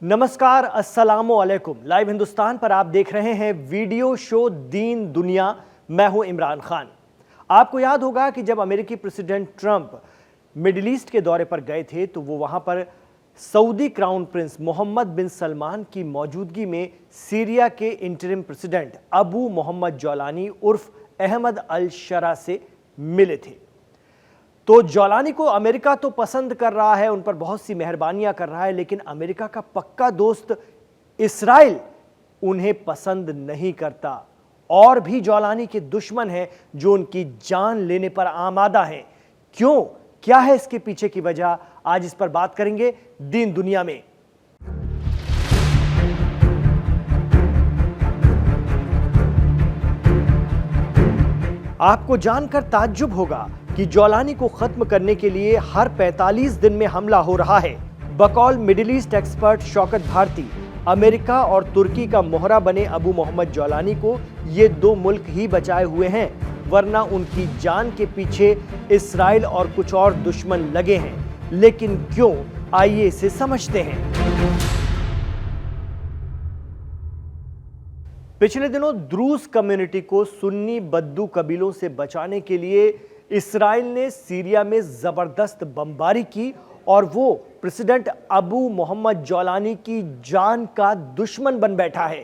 नमस्कार, अस्सलामु अलैकुम। लाइव हिंदुस्तान पर आप देख रहे हैं वीडियो शो दीन दुनिया। मैं हूं इमरान खान। आपको याद होगा कि जब अमेरिकी प्रेसिडेंट ट्रंप मिडिल ईस्ट के दौरे पर गए थे तो वो वहां पर सऊदी क्राउन प्रिंस मोहम्मद बिन सलमान की मौजूदगी में सीरिया के इंटरिम प्रेसिडेंट अबू मोहम्मद जौलानी उर्फ अहमद अल शरा से मिले थे। तो जौलानी को अमेरिका तो पसंद कर रहा है, उन पर बहुत सी मेहरबानियां कर रहा है, लेकिन अमेरिका का पक्का दोस्त इस्राइल उन्हें पसंद नहीं करता और भी जौलानी के दुश्मन हैं जो उनकी जान लेने पर आमादा हैं। क्यों, क्या है इसके पीछे की वजह, आज इस पर बात करेंगे दीन दुनिया में। आपको जानकर ताज्जुब होगा कि जौलानी को खत्म करने के लिए हर 45 दिन में हमला हो रहा है। बकौल Middle East expert Shaukat Bharti, America और तुर्की का मोहरा बने अबू मोहम्मद जौलानी को ये दो मुल्क ही बचाए हुए हैं, वरना उनकी जान के पीछे इस्राइल और कुछ और दुश्मन लगे हैं। लेकिन क्यों, आइए इसे समझते हैं। पिछले दिनों द्रूज कम्युनिटी को सुन्नी बद्दू कबीलों से बचाने के लिए इस्राइल ने सीरिया में जबरदस्त बमबारी की और वो प्रेसिडेंट अबू मोहम्मद जौलानी की जान का दुश्मन बन बैठा है।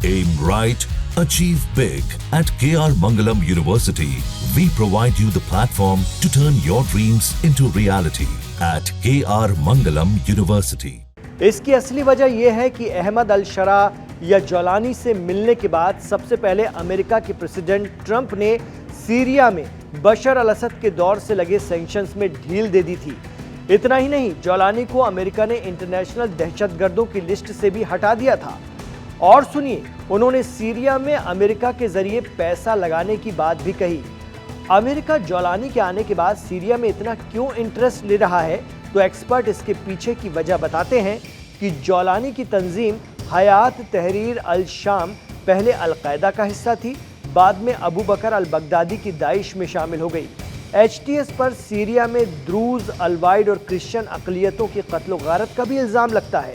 Aim right, achieve big. At KR Mangalam University, we provide you the platform to turn your dreams into reality. At KR Mangalam University. इसकी असली वजह यह है कि अहमद अल शरा या जौलानी से मिलने के बाद सबसे पहले अमेरिका के प्रेसिडेंट ट्रंप ने सीरिया में बशर अल असद के दौर से लगे सैंक्शंस में ढील दे दी थी। इतना ही नहीं, जौलानी को अमेरिका ने इंटरनेशनल दहशतगर्दों की लिस्ट से भी हटा दिया था। और सुनिए, उन्होंने सीरिया में अमेरिका के जरिए पैसा लगाने की बात भी कही। अमेरिका जौलानी के आने के बाद सीरिया में इतना क्यों इंटरेस्ट ले रहा है, तो एक्सपर्ट इसके पीछे की वजह बताते हैं कि जौलानी की तंजीम हयात तहरीर अल शाम पहले अल-कायदा का हिस्सा थी, बाद में अबू बकर अल बगदादी की दाइश में शामिल हो गई। एचटीएस पर सीरिया में द्रूज, अलवाइड और क्रिश्चियन अक़लियतों की कत्ल गारत का भी इल्ज़ाम लगता है।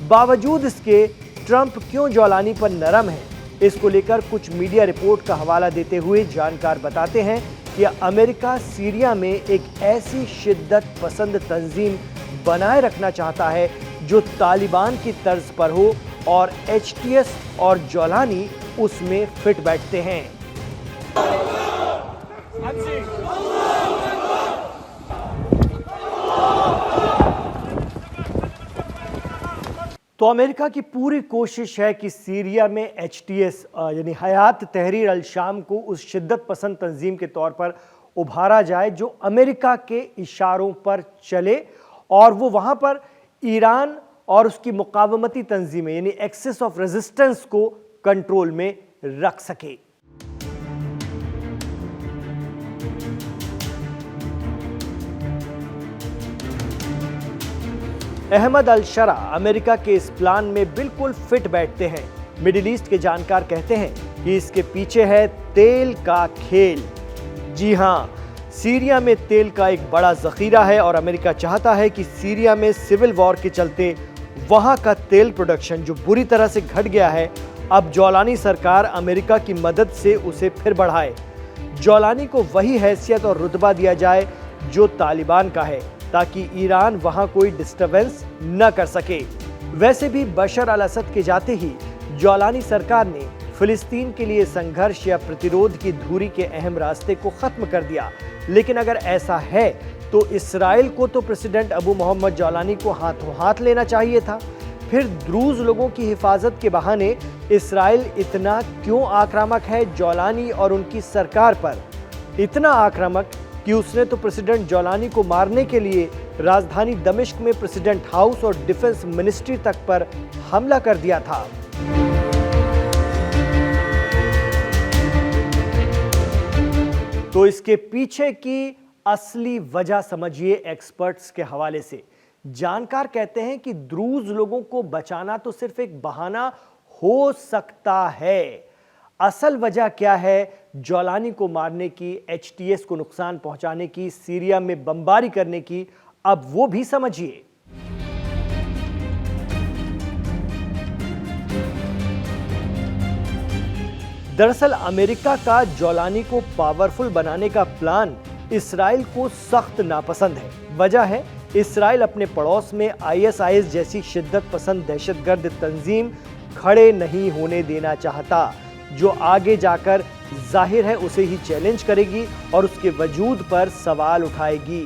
बावजूद इसके ट्रंप क्यों जौलानी पर नरम है, इसको लेकर कुछ मीडिया रिपोर्ट का हवाला देते हुए जानकार बताते हैं कि अमेरिका सीरिया में एक ऐसी शिद्दत पसंद तंजीम बनाए रखना चाहता है जो तालिबान की तर्ज पर हो और एचटीएस और जौलानी उसमें फिट बैठते हैं। तो अमेरिका की पूरी कोशिश है कि सीरिया में एचटीएस यानी हयात तहरीर अल शाम को उस शिद्दत पसंद तंजीम के तौर पर उभारा जाए जो अमेरिका के इशारों पर चले और वो वहाँ पर ईरान और उसकी मुकावमती तंजीमें यानी एक्सिस ऑफ रेजिस्टेंस को कंट्रोल में रख सके। अहमद अल शरा अमेरिका के इस प्लान में बिल्कुल फिट बैठते हैं। मिडिल ईस्ट के जानकार कहते हैं कि इसके पीछे है तेल का खेल। जी हां, सीरिया में तेल का एक बड़ा जखीरा है और अमेरिका चाहता है कि सीरिया में सिविल वॉर के चलते वहां का तेल प्रोडक्शन जो बुरी तरह से घट गया है, अब जौलानी सरकार अमेरिका की मदद से उसे फिर बढ़ाए। जौलानी को वही हैसियत और रुतबा दिया जाए जो तालिबान का है, ताकि ईरान वहां कोई डिस्टर्बेंस न कर सके। वैसे भी बशर अल असद के जाते ही जौलानी सरकार ने फिलिस्तीन के लिए संघर्ष या प्रतिरोध की धुरी के अहम रास्ते को खत्म कर दिया। लेकिन अगर ऐसा है तो इसराइल को तो प्रेसिडेंट अबू मोहम्मद जौलानी को हाथों हाथ लेना चाहिए था। फिर द्रूज लोगों की हिफाजत के बहाने इसराइल इतना क्यों आक्रामक है जौलानी और उनकी सरकार पर? इतना आक्रामक कि उसने तो प्रेसिडेंट जौलानी को मारने के लिए राजधानी दमिश्क में प्रेसिडेंट हाउस और डिफेंस मिनिस्ट्री तक पर हमला कर दिया था। तो इसके पीछे की असली वजह समझिए एक्सपर्ट्स के हवाले से। जानकार कहते हैं कि द्रूज लोगों को बचाना तो सिर्फ एक बहाना हो सकता है। असल वजह क्या है जौलानी को मारने की, एचटीएस को नुकसान पहुंचाने की, सीरिया में बमबारी करने की, अब वो भी समझिए। दरअसल अमेरिका का जौलानी को पावरफुल बनाने का प्लान इसराइल को सख्त नापसंद है। वजह है इसराइल अपने पड़ोस में आईएसआईएस जैसी शिद्दत पसंद दहशतगर्द तंजीम खड़े नहीं होने देना चाहता, जो आगे जाकर जाहिर है उसे ही चैलेंज करेगी और उसके वजूद पर सवाल उठाएगी।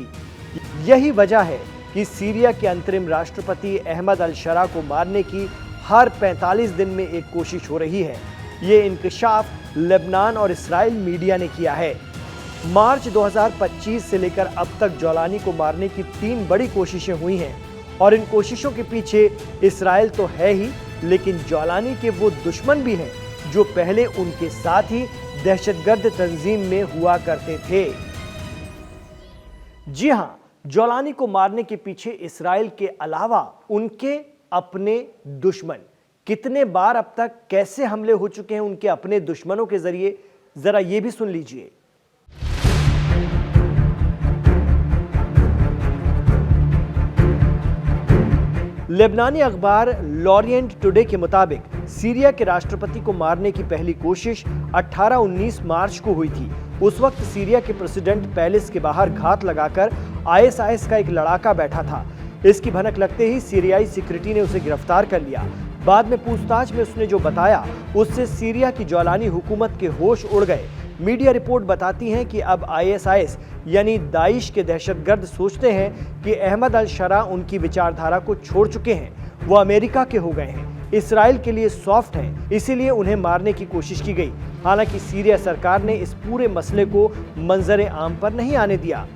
यही वजह है कि सीरिया के अंतरिम राष्ट्रपति अहमद अल-शरा को मारने की हर 45 दिन में एक कोशिश हो रही है। ये इंकशाफ लेबनान और इस्राइल मीडिया ने किया है। मार्च 2025 से लेकर अब तक जौलानी को मारने की 3 बड़ी कोशिशें हुई हैं और इन कोशिशों के पीछे इस्राइल तो है ही, लेकिन जौलानी के वो दुश्मन भी हैं जो पहले उनके साथ ही दहशतगर्द तंजीम में हुआ करते थे। जी हां, जौलानी को मारने के पीछे इस्राइल के अलावा उनके अपने दुश्मन। कितने बार अब तक कैसे हमले हो चुके हैं उनके अपने दुश्मनों के जरिए, जरा ये भी सुन लीजिए। लेबनानी अखबार लॉरिएंट टुडे के मुताबिक सीरिया के राष्ट्रपति को मारने की पहली कोशिश 18-19 मार्च को हुई थी। उस वक्त सीरिया के प्रेसिडेंट पैलेस के बाहर घात लगाकर आईएसआईएस का एक लड़ाका बैठा था। इसकी भनक लगते ही सीरियाई सिक्योरिटी ने उसे गिरफ्तार कर लिया। बाद में पूछताछ में उसने जो बताया उससे सीरिया की जौलानी हुकूमत के होश उड़ गए। मीडिया रिपोर्ट बताती हैं कि अब आईएसआईएस यानी दाइश के दहशतगर्द सोचते हैं कि अहमद अल-शरा उनकी विचारधारा को छोड़ चुके हैं, वो अमेरिका के हो गए हैं, इसराइल के लिए सॉफ्ट हैं, इसीलिए उन्हें मारने की कोशिश की गई। हालांकि सीरिया सरकार ने इस पूरे मसले को मंजर आम पर नहीं आने दिया।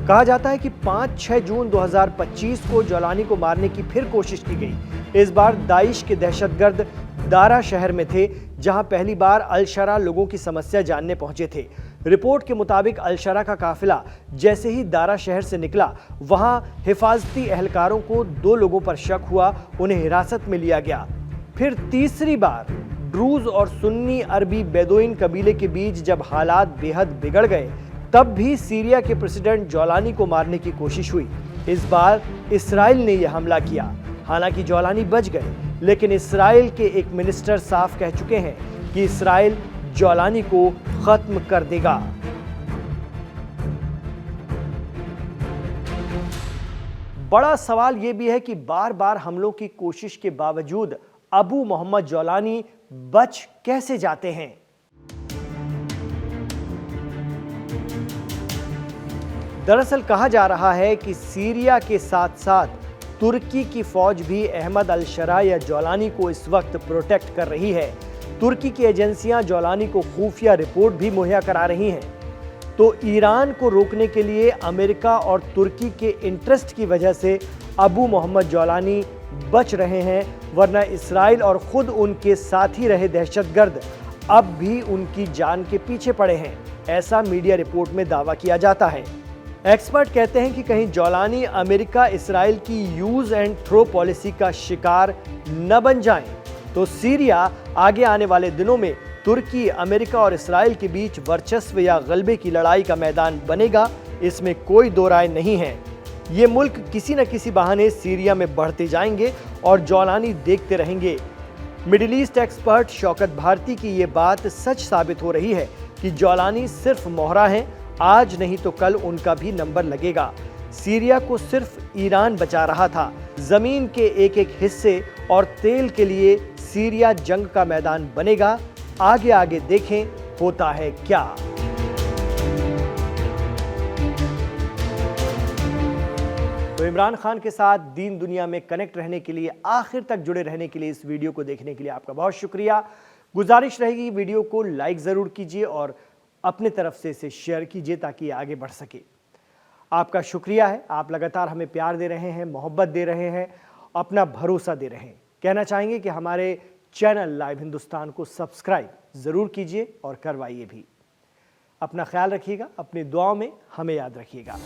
कहा जाता है कि 5-6 जून 2025 को जौलानी को मारने की फिर कोशिश की गई। इस बार दाइश के दहशतगर्द दारा शहर में थे, जहां पहली बार अल-शरा लोगों की समस्या जानने पहुंचे थे। रिपोर्ट के मुताबिक अल-शरा का काफिला जैसे ही दारा शहर से निकला, वहां हिफाजती एहलकारों को 2 लोगों पर शक हुआ, उन्हें हिरासत में लिया गया। फिर तीसरी बार ड्रूज और सुन्नी अरबी बेदोइन कबीले के बीच जब हालात बेहद बिगड़ गए, तब भी सीरिया के प्रेसिडेंट जौलानी को मारने की कोशिश हुई। इस बार इसराइल ने यह हमला किया। हालांकि जौलानी बच गए, लेकिन इसराइल के एक मिनिस्टर साफ कह चुके हैं कि इसराइल जौलानी को खत्म कर देगा। बड़ा सवाल यह भी है कि बार बार हमलों की कोशिश के बावजूद अबू मोहम्मद जौलानी बच कैसे जाते हैं। दरअसल कहा जा रहा है कि सीरिया के साथ साथ तुर्की की फौज भी अहमद अल-शरा या जौलानी को इस वक्त प्रोटेक्ट कर रही है। तुर्की की एजेंसियां जौलानी को खुफिया रिपोर्ट भी मुहैया करा रही हैं। तो ईरान को रोकने के लिए अमेरिका और तुर्की के इंटरेस्ट की वजह से अबू मोहम्मद जौलानी बच रहे हैं, वरना इसराइल और खुद उनके साथी रहे दहशतगर्द अब भी उनकी जान के पीछे पड़े हैं, ऐसा मीडिया रिपोर्ट में दावा किया जाता है। एक्सपर्ट कहते हैं कि कहीं जौलानी अमेरिका इसराइल की यूज एंड थ्रो पॉलिसी का शिकार न बन जाएं, तो सीरिया आगे आने वाले दिनों में तुर्की, अमेरिका और इसराइल के बीच वर्चस्व या गलबे की लड़ाई का मैदान बनेगा, इसमें कोई दो राय नहीं है। ये मुल्क किसी न किसी बहाने सीरिया में बढ़ते जाएंगे और जौलानी देखते रहेंगे। Middle East expert Shaukat Bharti की ये बात सच साबित हो रही है कि जौलानी सिर्फ मोहरा हैं, आज नहीं तो कल उनका भी नंबर लगेगा। सीरिया को सिर्फ ईरान बचा रहा था। जमीन के एक एक हिस्से और तेल के लिए सीरिया जंग का मैदान बनेगा। आगे आगे देखें होता है क्या। तो इमरान खान के साथ दीन दुनिया में कनेक्ट रहने के लिए, आखिर तक जुड़े रहने के लिए, इस वीडियो को देखने के लिए आपका बहुत शुक्रिया। गुजारिश रहेगी वीडियो को लाइक ज़रूर कीजिए और अपने तरफ से इसे शेयर कीजिए ताकि आगे बढ़ सके। आपका शुक्रिया है, आप लगातार हमें प्यार दे रहे हैं, मोहब्बत दे रहे हैं, अपना भरोसा दे रहे हैं। कहना चाहेंगे कि हमारे चैनल लाइव हिंदुस्तान को सब्सक्राइब ज़रूर कीजिए और करवाइए भी। अपना ख्याल रखिएगा, अपनी दुआओं में हमें याद रखिएगा।